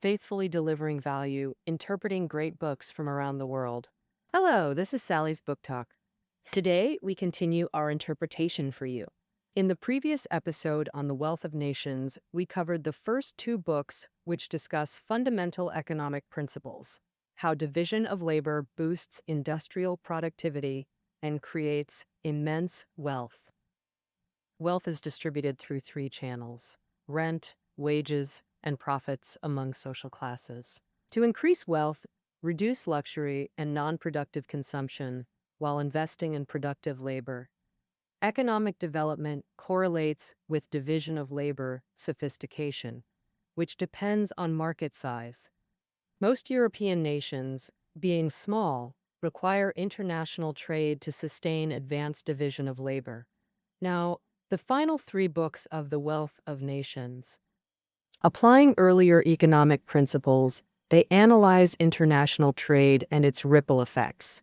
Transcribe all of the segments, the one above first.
faithfully delivering value, interpreting great books from around the world. Hello, this is Sally's Book Talk. Today, we continue our interpretation for you. In the previous episode on the Wealth of Nations, we covered the first two books which discuss fundamental economic principles, how division of labor boosts industrial productivity and creates immense wealth. Wealth is distributed through three channels: rent, wages, and profits among social classes. To increase wealth, reduce luxury and non-productive consumption while investing in productive labor. Economic development correlates with division of labor sophistication, which depends on market size. Most European nations, being small, require international trade to sustain advanced division of labor. Now, the final three books of The Wealth of Nations. Applying earlier economic principles, they analyze international trade and its ripple effects.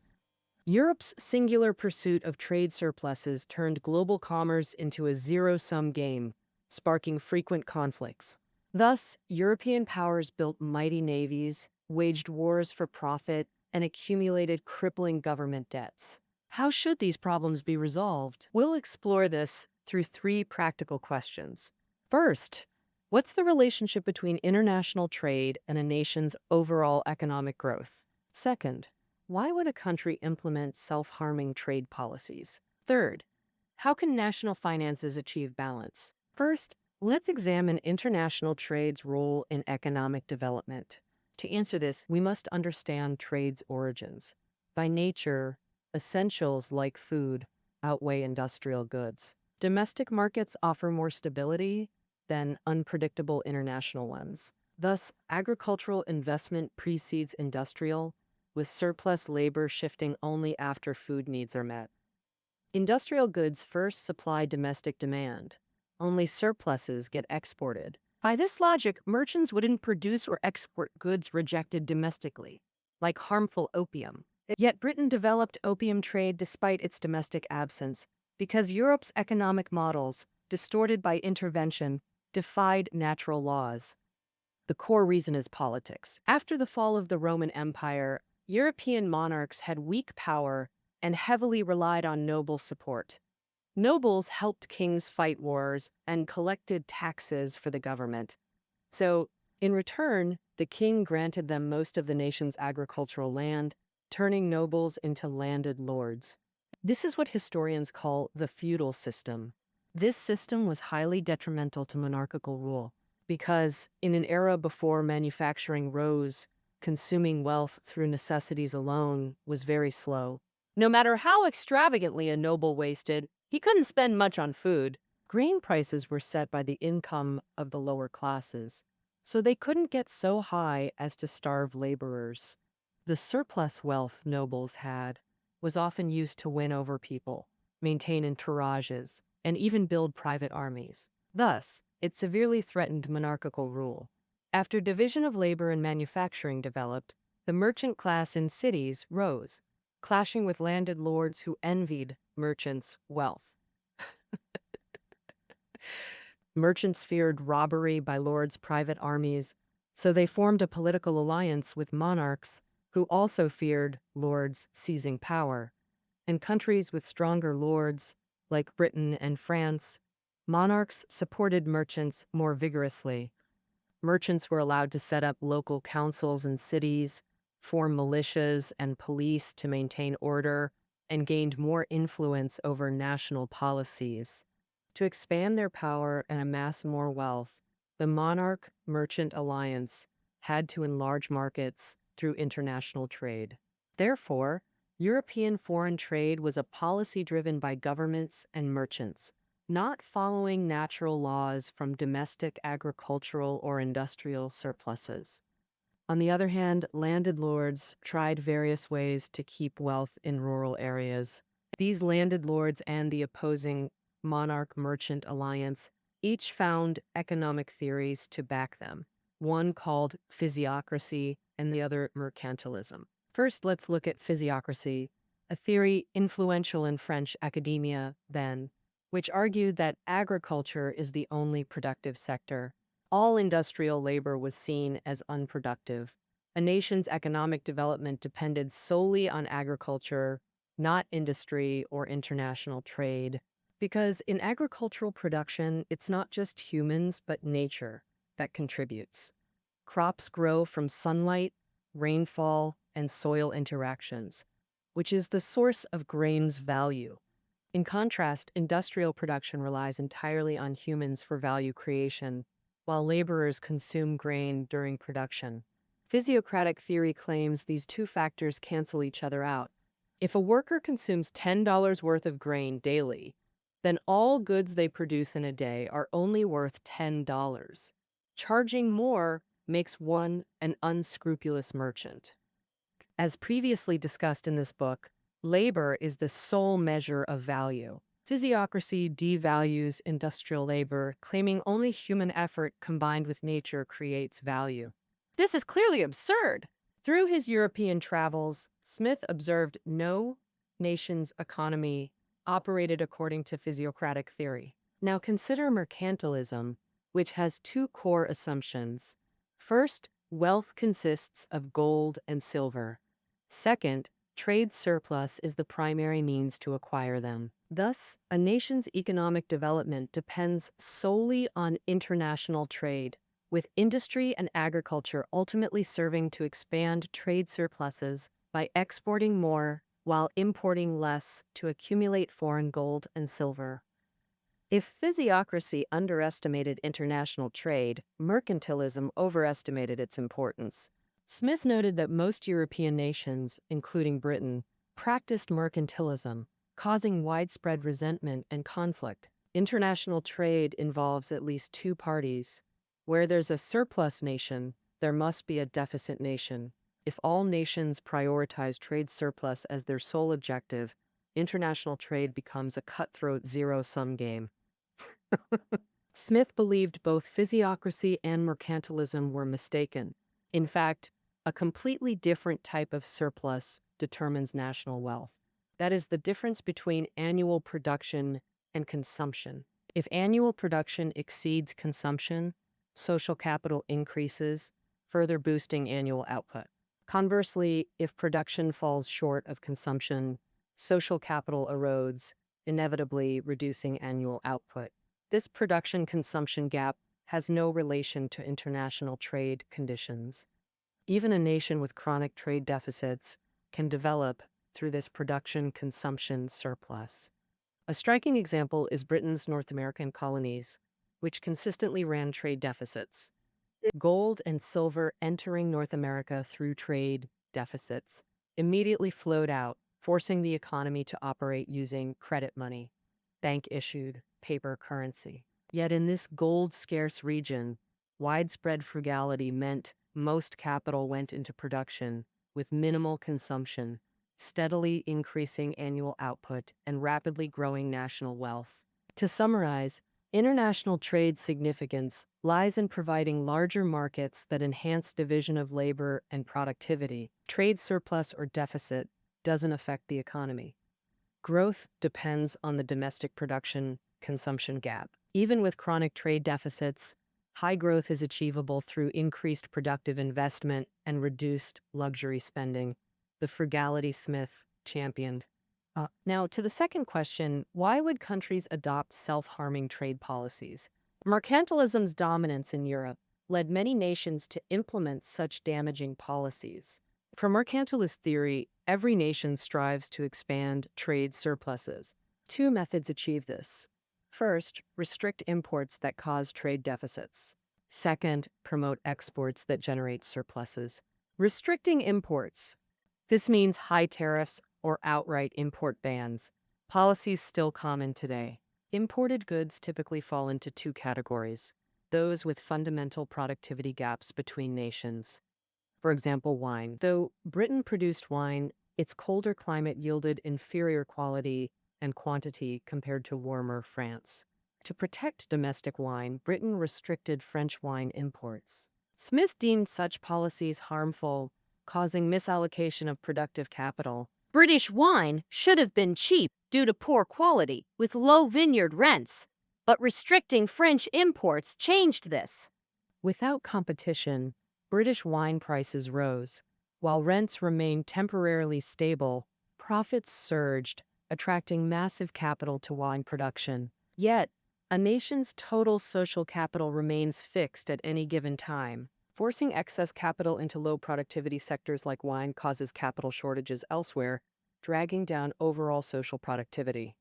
Europe's singular pursuit of trade surpluses turned global commerce into a zero-sum game, sparking frequent conflicts. Thus, European powers built mighty navies, waged wars for profit, and accumulated crippling government debts. How should these problems be resolved? We'll explore this through three practical questions. First, what's the relationship between international trade and a nation's overall economic growth? Second, why would a country implement self-harming trade policies? Third, how can national finances achieve balance? First, let's examine international trade's role in economic development. To answer this, we must understand trade's origins. By nature, essentials like food outweigh industrial goods. Domestic markets offer more stability than unpredictable international ones. Thus, agricultural investment precedes industrial, with surplus labor shifting only after food needs are met. Industrial goods first supply domestic demand. Only surpluses get exported. By this logic, merchants wouldn't produce or export goods rejected domestically, like harmful opium. Yet Britain developed opium trade despite its domestic absence, because Europe's economic models, distorted by intervention, defied natural laws. The core reason is politics. After the fall of the Roman Empire, European monarchs had weak power and heavily relied on noble support. Nobles helped kings fight wars and collected taxes for the government. So, in return, the king granted them most of the nation's agricultural land, turning nobles into landed lords. This is what historians call the feudal system. This system was highly detrimental to monarchical rule, because in an era before manufacturing rose, consuming wealth through necessities alone was very slow. No matter how extravagantly a noble wasted, he couldn't spend much on food. Grain prices were set by the income of the lower classes, so they couldn't get so high as to starve laborers. The surplus wealth nobles had was often used to win over people, maintain entourages, and even build private armies. Thus, it severely threatened monarchical rule. After division of labor and manufacturing developed, the merchant class in cities rose, clashing with landed lords who envied merchants' wealth. Merchants feared robbery by lords' private armies, so they formed a political alliance with monarchs who also feared lords seizing power. In countries with stronger lords, like Britain and France, monarchs supported merchants more vigorously. Merchants were allowed to set up local councils in cities, form militias and police to maintain order, and gained more influence over national policies. To expand their power and amass more wealth, the monarch-merchant alliance had to enlarge markets through international trade. Therefore, European foreign trade was a policy driven by governments and merchants, not following natural laws from domestic agricultural or industrial surpluses. On the other hand, landed lords tried various ways to keep wealth in rural areas. These landed lords and the opposing monarch-merchant alliance each found economic theories to back them, one called physiocracy and the other mercantilism. First, let's look at physiocracy, a theory influential in French academia then, which argued that agriculture is the only productive sector. All industrial labor was seen as unproductive. A nation's economic development depended solely on agriculture, not industry or international trade. Because in agricultural production, it's not just humans, but nature that contributes. Crops grow from sunlight, rainfall, and soil interactions, which is the source of grain's value. In contrast, industrial production relies entirely on humans for value creation, while laborers consume grain during production. Physiocratic theory claims these two factors cancel each other out. If a worker consumes $10 worth of grain daily, then all goods they produce in a day are only worth $10. Charging more makes one an unscrupulous merchant. As previously discussed in this book, labor is the sole measure of value. Physiocracy devalues industrial labor, claiming only human effort combined with nature creates value. This is clearly absurd. Through his European travels, Smith observed no nation's economy operated according to physiocratic theory. Now consider mercantilism, which has two core assumptions. First, wealth consists of gold and silver. Second, trade surplus is the primary means to acquire them. Thus, a nation's economic development depends solely on international trade, with industry and agriculture ultimately serving to expand trade surpluses by exporting more while importing less to accumulate foreign gold and silver. If physiocracy underestimated international trade, mercantilism overestimated its importance. Smith noted that most European nations, including Britain, practiced mercantilism, causing widespread resentment and conflict. International trade involves at least two parties. Where there's a surplus nation, there must be a deficit nation. If all nations prioritize trade surplus as their sole objective, international trade becomes a cutthroat zero-sum game. Smith believed both physiocracy and mercantilism were mistaken. In fact, a completely different type of surplus determines national wealth. That is the difference between annual production and consumption. If annual production exceeds consumption, social capital increases, further boosting annual output. Conversely, if production falls short of consumption, social capital erodes, inevitably reducing annual output. This production-consumption gap has no relation to international trade conditions. Even a nation with chronic trade deficits can develop through this production-consumption surplus. A striking example is Britain's North American colonies, which consistently ran trade deficits. Gold and silver entering North America through trade deficits immediately flowed out, forcing the economy to operate using credit money, bank-issued paper currency. Yet in this gold-scarce region, widespread frugality meant most capital went into production with minimal consumption, steadily increasing annual output and rapidly growing national wealth. To summarize, international trade's significance lies in providing larger markets that enhance division of labor and productivity. Trade surplus or deficit doesn't affect the economy. Growth depends on the domestic production-consumption gap. Even with chronic trade deficits, high growth is achievable through increased productive investment and reduced luxury spending, the frugality Smith championed. Now, to the second question, why would countries adopt self-harming trade policies? Mercantilism's dominance in Europe led many nations to implement such damaging policies. For mercantilist theory, every nation strives to expand trade surpluses. Two methods achieve this. First, restrict imports that cause trade deficits. Second, promote exports that generate surpluses. Restricting imports. This means high tariffs or outright import bans. Policies still common today. Imported goods typically fall into two categories: those with fundamental productivity gaps between nations. For example, wine. Though Britain produced wine, its colder climate yielded inferior quality and quantity compared to warmer France. To protect domestic wine, Britain restricted French wine imports. Smith deemed such policies harmful, causing misallocation of productive capital. British wine should have been cheap due to poor quality, with low vineyard rents, but restricting French imports changed this. Without competition, British wine prices rose. While rents remained temporarily stable, profits surged, attracting massive capital to wine production. Yet, a nation's total social capital remains fixed at any given time. Forcing excess capital into low productivity sectors like wine causes capital shortages elsewhere, dragging down overall social productivity.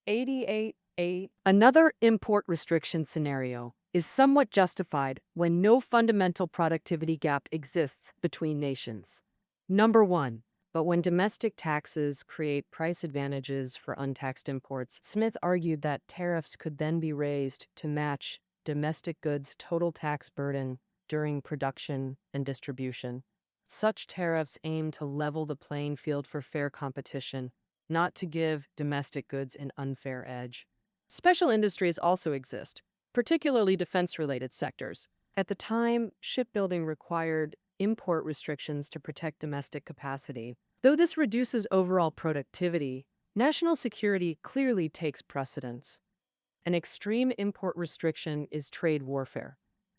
88.8. Another import restriction scenario is somewhat justified when no fundamental productivity gap exists between nations. Number 1. But when domestic taxes create price advantages for untaxed imports, Smith argued that tariffs could then be raised to match domestic goods' total tax burden during production and distribution. Such tariffs aim to level the playing field for fair competition, not to give domestic goods an unfair edge. Special industries also exist, particularly defense-related sectors. At the time, shipbuilding required import restrictions to protect domestic capacity. Though this reduces overall productivity, national security clearly takes precedence. An extreme import restriction is trade warfare.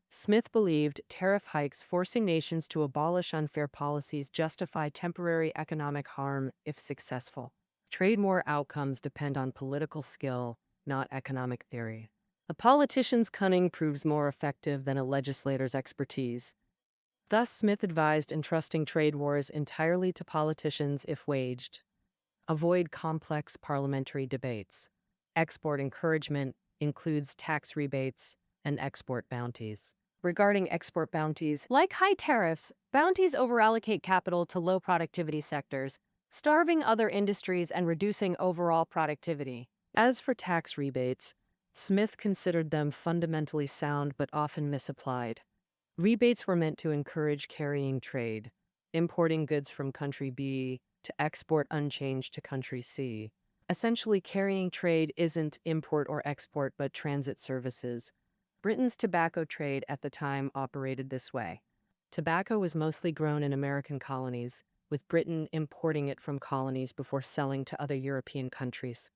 Smith believed tariff hikes forcing nations to abolish unfair policies justify temporary economic harm if successful. Trade war outcomes depend on political skill, not economic theory. A politician's cunning proves more effective than a legislator's expertise. Thus, Smith advised entrusting trade wars entirely to politicians if waged. Avoid complex parliamentary debates. Export encouragement includes tax rebates and export bounties. Regarding export bounties, like high tariffs, bounties overallocate capital to low productivity sectors, starving other industries and reducing overall productivity. As for tax rebates, Smith considered them fundamentally sound but often misapplied. Rebates were meant to encourage carrying trade, importing goods from country B to export unchanged to country C. Essentially, carrying trade isn't import or export but transit services. Britain's tobacco trade at the time operated this way. Tobacco was mostly grown in American colonies, with Britain importing it from colonies before selling to other European countries.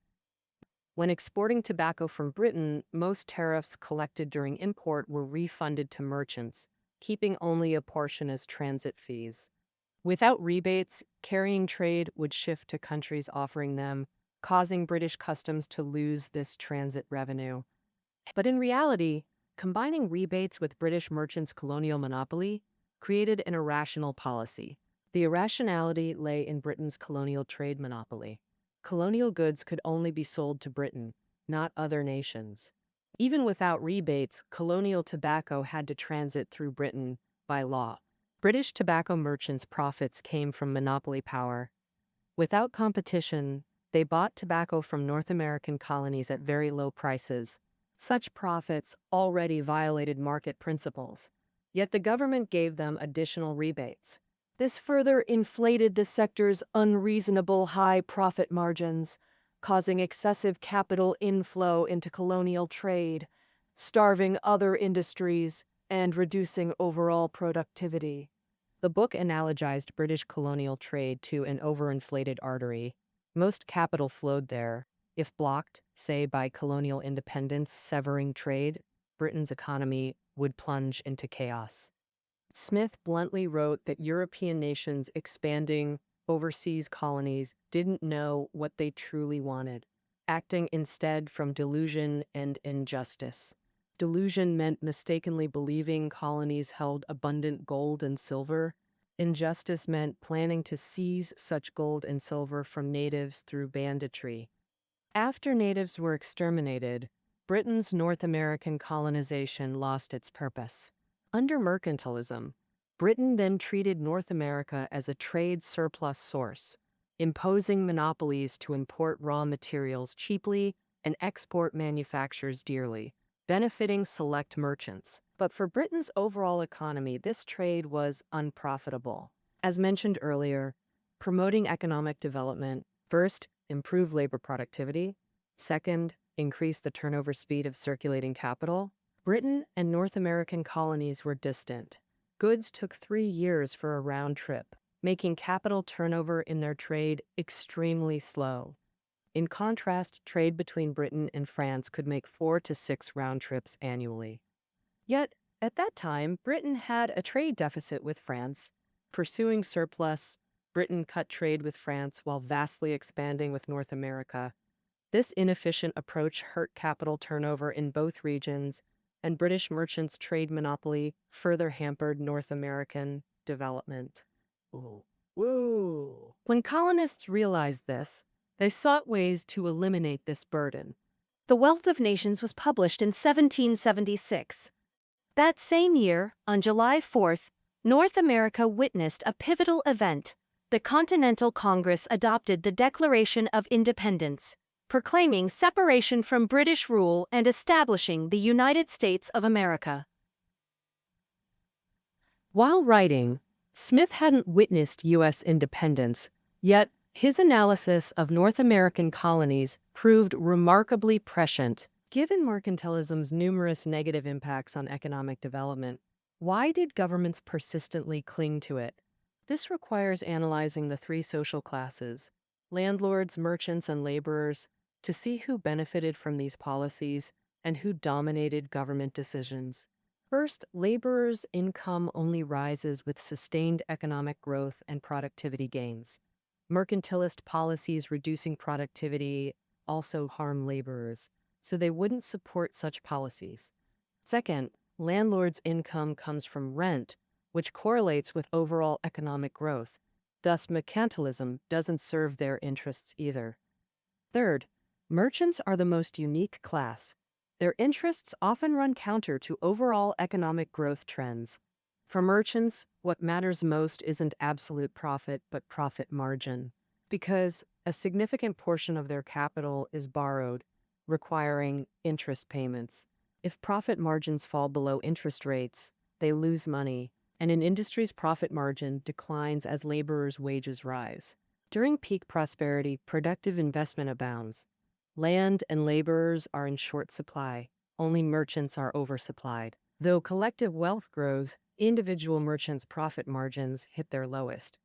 When exporting tobacco from Britain, most tariffs collected during import were refunded to merchants, keeping only a portion as transit fees. Without rebates, carrying trade would shift to countries offering them, causing British customs to lose this transit revenue. But in reality, combining rebates with British merchants' colonial monopoly created an irrational policy. The irrationality lay in Britain's colonial trade monopoly. Colonial goods could only be sold to Britain, not other nations. Even without rebates, colonial tobacco had to transit through Britain by law. British tobacco merchants' profits came from monopoly power. Without competition, they bought tobacco from North American colonies at very low prices. Such profits already violated market principles, yet the government gave them additional rebates. This further inflated the sector's unreasonable high profit margins, causing excessive capital inflow into colonial trade, starving other industries, and reducing overall productivity. The book analogized British colonial trade to an overinflated artery. Most capital flowed there. If blocked, say by colonial independence severing trade, Britain's economy would plunge into chaos. Smith bluntly wrote that European nations expanding overseas colonies didn't know what they truly wanted, acting instead from delusion and injustice. Delusion meant mistakenly believing colonies held abundant gold and silver. Injustice meant planning to seize such gold and silver from natives through banditry. After natives were exterminated, Britain's North American colonization lost its purpose. Under mercantilism, Britain then treated North America as a trade surplus source, imposing monopolies to import raw materials cheaply and export manufactures dearly, benefiting select merchants. But for Britain's overall economy, this trade was unprofitable. As mentioned earlier, promoting economic development, first, improve labor productivity, second, increase the turnover speed of circulating capital. Britain and North American colonies were distant. Goods took 3 years for a round trip, making capital turnover in their trade extremely slow. In contrast, trade between Britain and France could make 4 to 6 round trips annually. Yet, At that time, Britain had a trade deficit with France. Pursuing surplus, Britain cut trade with France while vastly expanding with North America. This inefficient approach hurt capital turnover in both regions, and British merchants' trade monopoly further hampered North American development. Ooh. Whoa. When colonists realized this, they sought ways to eliminate this burden. The Wealth of Nations was published in 1776. That same year, on July 4th, North America witnessed a pivotal event. The Continental Congress adopted the Declaration of Independence, proclaiming separation from British rule and establishing the United States of America. While writing, Smith hadn't witnessed U.S. independence, yet his analysis of North American colonies proved remarkably prescient. Given mercantilism's numerous negative impacts on economic development, why did governments persistently cling to it? This requires analyzing the three social classes, landlords, merchants, and laborers, to see who benefited from these policies and who dominated government decisions. First, laborers' income only rises with sustained economic growth and productivity gains. Mercantilist policies reducing productivity also harm laborers, so they wouldn't support such policies. Second, landlords' income comes from rent, which correlates with overall economic growth. Thus, mercantilism doesn't serve their interests either. Third, merchants are the most unique class. Their interests often run counter to overall economic growth trends. For merchants, what matters most isn't absolute profit, but profit margin, because a significant portion of their capital is borrowed, requiring interest payments. If profit margins fall below interest rates, they lose money, and an industry's profit margin declines as laborers' wages rise. During peak prosperity, productive investment abounds. Land and laborers are in short supply. Only merchants are oversupplied. Though collective wealth grows, individual merchants' profit margins hit their lowest.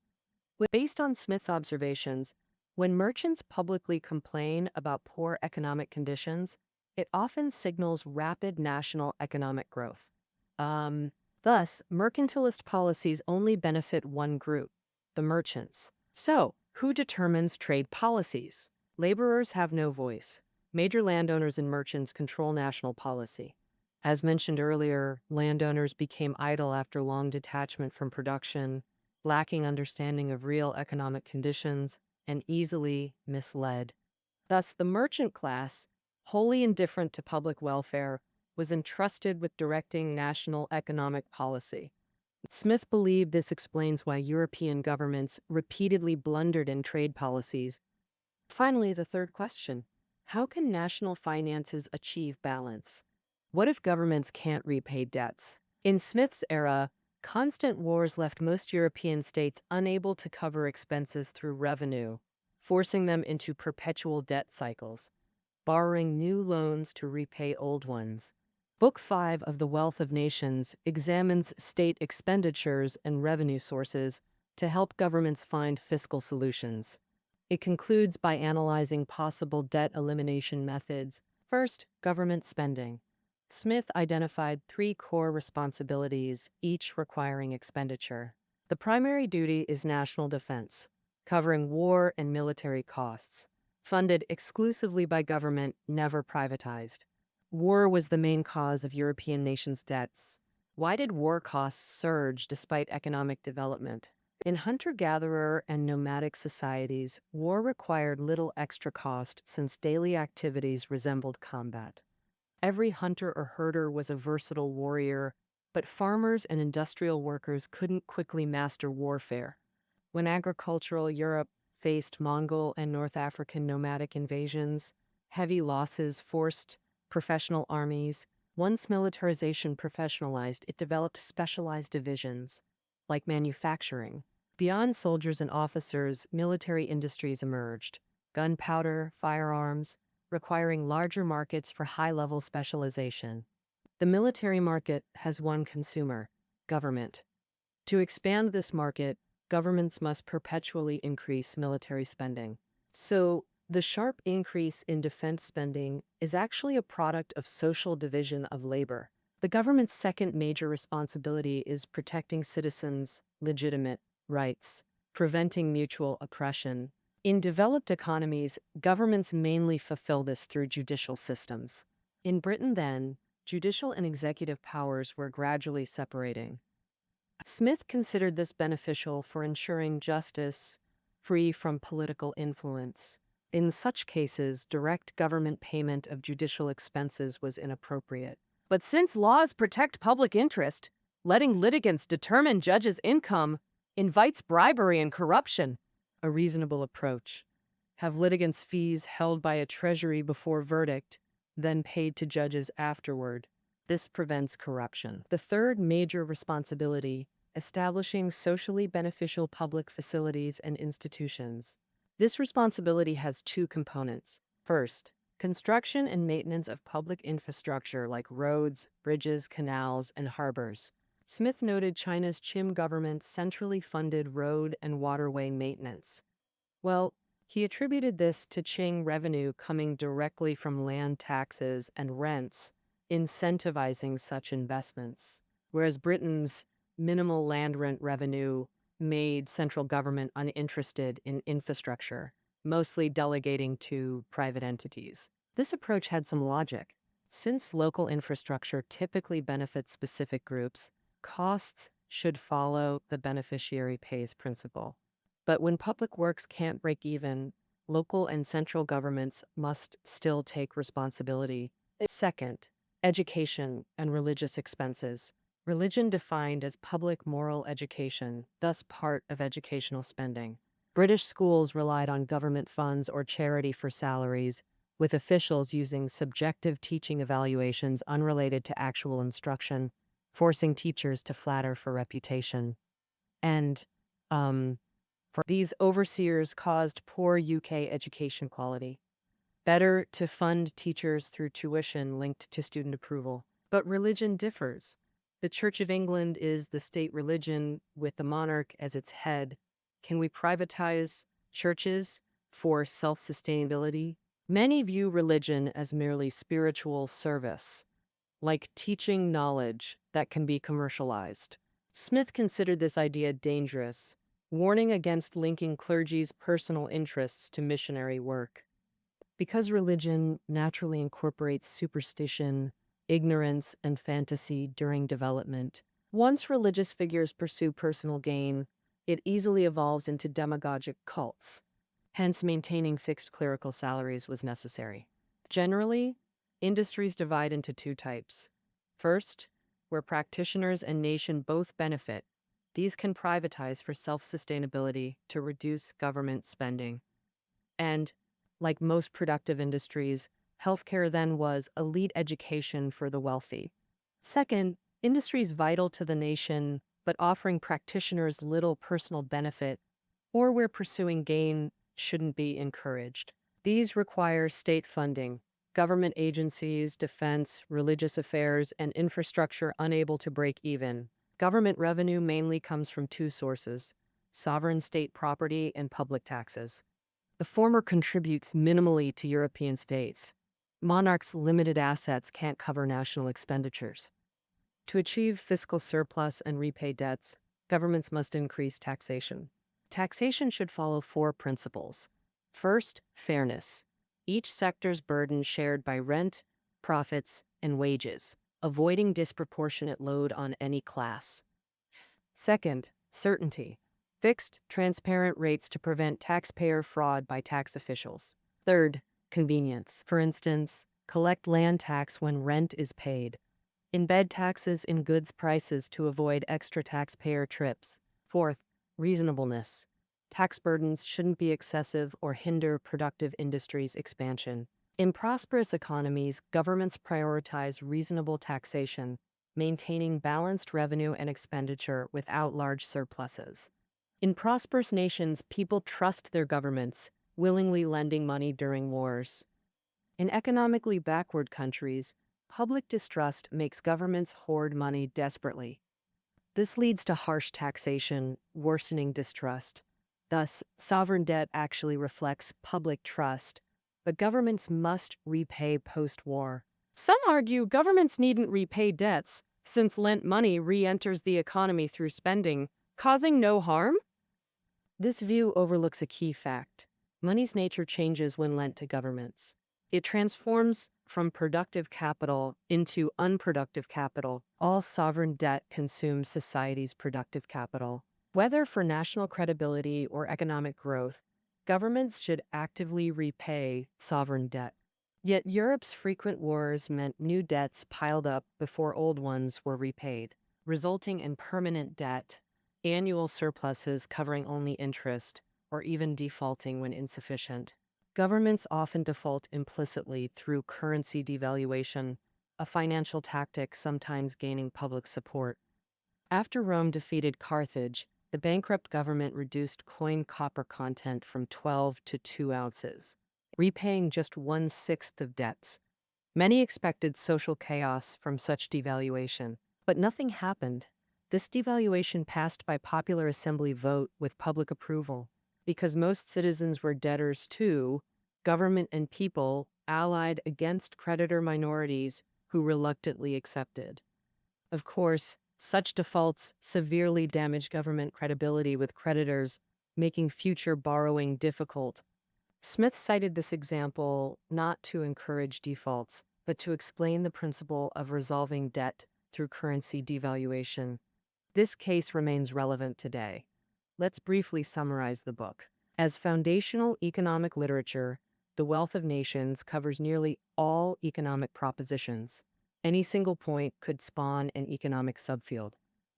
Based on Smith's observations, when merchants publicly complain about poor economic conditions, it often signals rapid national economic growth. Thus, mercantilist policies only benefit one group, the merchants. So, who determines trade policies? Laborers have no voice. Major landowners and merchants control national policy. As mentioned earlier, landowners became idle after long detachment from production, lacking understanding of real economic conditions, and easily misled. Thus, the merchant class, wholly indifferent to public welfare, was entrusted with directing national economic policy. Smith believed this explains why European governments repeatedly blundered in trade policies. Finally, the third question: how can national finances achieve balance? What if governments can't repay debts? In Smith's era, constant wars left most European states unable to cover expenses through revenue, forcing them into perpetual debt cycles, borrowing new loans to repay old ones. Book 5 of The Wealth of Nations examines state expenditures and revenue sources to help governments find fiscal solutions. It concludes by analyzing possible debt elimination methods. First, government spending. Smith identified 3 core responsibilities, each requiring expenditure. The primary duty is national defense, covering war and military costs, funded exclusively by government, never privatized. War was the main cause of European nations' debts. Why did war costs surge despite economic development? In hunter-gatherer and nomadic societies, war required little extra cost since daily activities resembled combat. Every hunter or herder was a versatile warrior, but farmers and industrial workers couldn't quickly master warfare. When agricultural Europe faced Mongol and North African nomadic invasions, heavy losses forced professional armies. Once militarization professionalized, it developed specialized divisions, like manufacturing. Beyond soldiers and officers, military industries emerged: gunpowder, firearms, requiring larger markets for high-level specialization. The military market has one consumer: government. To expand this market, governments must perpetually increase military spending. So, the sharp increase in defense spending is actually a product of social division of labor. The government's second major responsibility is protecting citizens' legitimate rights, preventing mutual oppression. In developed economies, governments mainly fulfill this through judicial systems. In Britain then, judicial and executive powers were gradually separating. Smith considered this beneficial for ensuring justice free from political influence. In such cases, direct government payment of judicial expenses was inappropriate. But since laws protect public interest, letting litigants determine judges' income invites bribery and corruption. A reasonable approach. Have litigants' fees held by a treasury before verdict, then paid to judges afterward. This prevents corruption. The third major responsibility, establishing socially beneficial public facilities and institutions. This responsibility has two components. First, construction and maintenance of public infrastructure like roads, bridges, canals, and harbors. Smith noted China's Qing government's centrally funded road and waterway maintenance. Well, he attributed this to Qing revenue coming directly from land taxes and rents, incentivizing such investments, whereas Britain's minimal land rent revenue made central government uninterested in infrastructure, mostly delegating to private entities. This approach had some logic. Since local infrastructure typically benefits specific groups, costs should follow the beneficiary pays principle. But when public works can't break even, local and central governments must still take responsibility. Second, education and religious expenses. Religion defined as public moral education, thus part of educational spending. British schools relied on government funds or charity for salaries, with officials using subjective teaching evaluations unrelated to actual instruction, forcing teachers to flatter for reputation. And, for these overseers caused poor UK education quality. Better to fund teachers through tuition linked to student approval. But religion differs. The Church of England is the state religion with the monarch as its head. Can we privatize churches for self-sustainability? Many view religion as merely spiritual service, like teaching knowledge that can be commercialized. Smith considered this idea dangerous, warning against linking clergy's personal interests to missionary work. Because religion naturally incorporates superstition, ignorance, and fantasy during development, once religious figures pursue personal gain, it easily evolves into demagogic cults. Hence, maintaining fixed clerical salaries was necessary. Generally, industries divide into two types. First, where practitioners and nation both benefit, these can privatize for self-sustainability to reduce government spending. And, like most productive industries, healthcare then was elite education for the wealthy. Second, industries vital to the nation, but offering practitioners little personal benefit, or where pursuing gain shouldn't be encouraged. These require state funding, government agencies, defense, religious affairs, and infrastructure unable to break even. Government revenue mainly comes from two sources: sovereign state property and public taxes. The former contributes minimally to European states. Monarchs' limited assets can't cover national expenditures. To achieve fiscal surplus and repay debts, governments must increase taxation. Taxation should follow four principles. First, fairness. Each sector's burden shared by rent, profits, and wages, avoiding disproportionate load on any class. Second, certainty. Fixed, transparent rates to prevent taxpayer fraud by tax officials. Third, convenience. For instance, collect land tax when rent is paid. Embed taxes in goods prices to avoid extra taxpayer trips. Fourth, reasonableness. Tax burdens shouldn't be excessive or hinder productive industries' expansion. In prosperous economies, governments prioritize reasonable taxation, maintaining balanced revenue and expenditure without large surpluses. In prosperous nations, people trust their governments, willingly lending money during wars. In economically backward countries, public distrust makes governments hoard money desperately. This leads to harsh taxation, worsening distrust. Thus, sovereign debt actually reflects public trust, but governments must repay post-war. Some argue governments needn't repay debts, since lent money re enters the economy through spending, causing no harm. This view overlooks a key fact. Money's nature changes when lent to governments. It transforms from productive capital into unproductive capital. All sovereign debt consumes society's productive capital. Whether for national credibility or economic growth, governments should actively repay sovereign debt. Yet Europe's frequent wars meant new debts piled up before old ones were repaid, resulting in permanent debt, annual surpluses covering only interest, or even defaulting when insufficient. Governments often default implicitly through currency devaluation, a financial tactic sometimes gaining public support. After Rome defeated Carthage, the bankrupt government reduced coin copper content from 12 to 2 ounces, repaying just 1/6 of debts. Many expected social chaos from such devaluation, but nothing happened. This devaluation passed by popular assembly vote with public approval. Because most citizens were debtors too, government and people allied against creditor minorities who reluctantly accepted. Of course, such defaults severely damage government credibility with creditors, making future borrowing difficult. Smith cited this example not to encourage defaults, but to explain the principle of resolving debt through currency devaluation. This case remains relevant today. Let's briefly summarize the book. As foundational economic literature, The Wealth of Nations covers nearly all economic propositions. Any single point could spawn an economic subfield.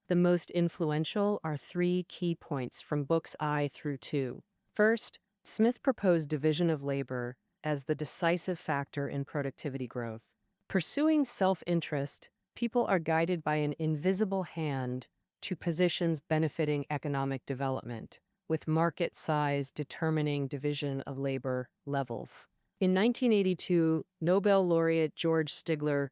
The most influential are 3 key points from books I through II. First, Smith proposed division of labor as the decisive factor in productivity growth. Pursuing self-interest, people are guided by an invisible hand to positions benefiting economic development, with market size determining division of labor levels. In 1982, Nobel laureate George Stigler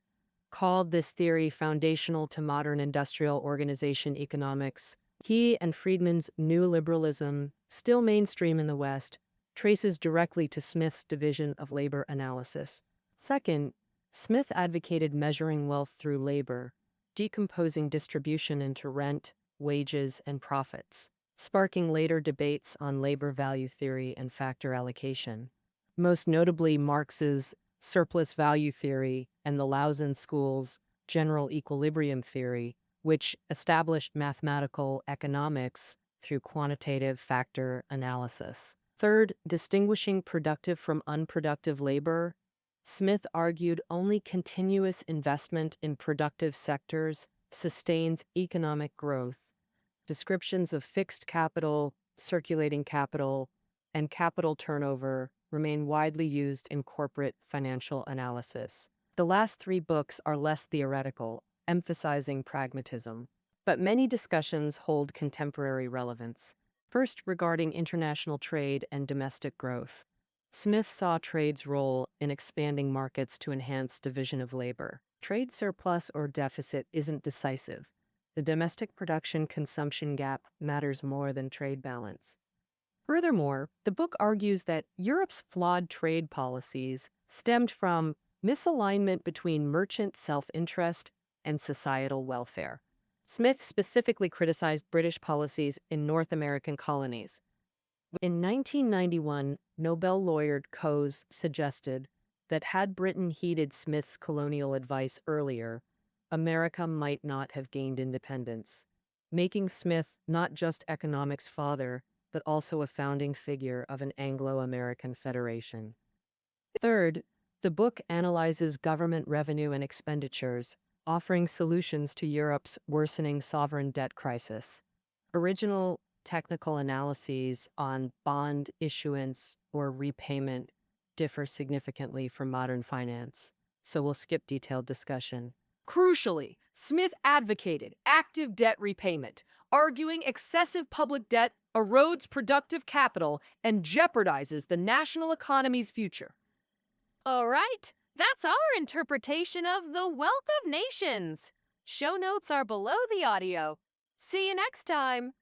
called this theory foundational to modern industrial organization economics. He and Friedman's new liberalism, still mainstream in the West, traces directly to Smith's division of labor analysis. Second, Smith advocated measuring wealth through labor, decomposing distribution into rent, wages, and profits, sparking later debates on labor value theory and factor allocation. Most notably, Marx's surplus value theory and the Lausanne School's general equilibrium theory, which established mathematical economics through quantitative factor analysis. Third, distinguishing productive from unproductive labor, Smith argued only continuous investment in productive sectors sustains economic growth. Descriptions of fixed capital, circulating capital, and capital turnover remain widely used in corporate financial analysis. The last 3 books are less theoretical, emphasizing pragmatism, but many discussions hold contemporary relevance. First, regarding international trade and domestic growth. Smith saw trade's role in expanding markets to enhance division of labor. Trade surplus or deficit isn't decisive. The domestic production-consumption gap matters more than trade balance. Furthermore, the book argues that Europe's flawed trade policies stemmed from misalignment between merchant self-interest and societal welfare. Smith specifically criticized British policies in North American colonies. In 1991, Nobel laureate Coase suggested that had Britain heeded Smith's colonial advice earlier, America might not have gained independence, making Smith not just economics' father, but also a founding figure of an Anglo-American federation. Third, the book analyzes government revenue and expenditures, offering solutions to Europe's worsening sovereign debt crisis. Original technical analyses on bond issuance or repayment differ significantly from modern finance, so we'll skip detailed discussion. Crucially, Smith advocated active debt repayment, arguing excessive public debt erodes productive capital and jeopardizes the national economy's future. All right, that's our interpretation of The Wealth of Nations. Show notes are below the audio. See you next time.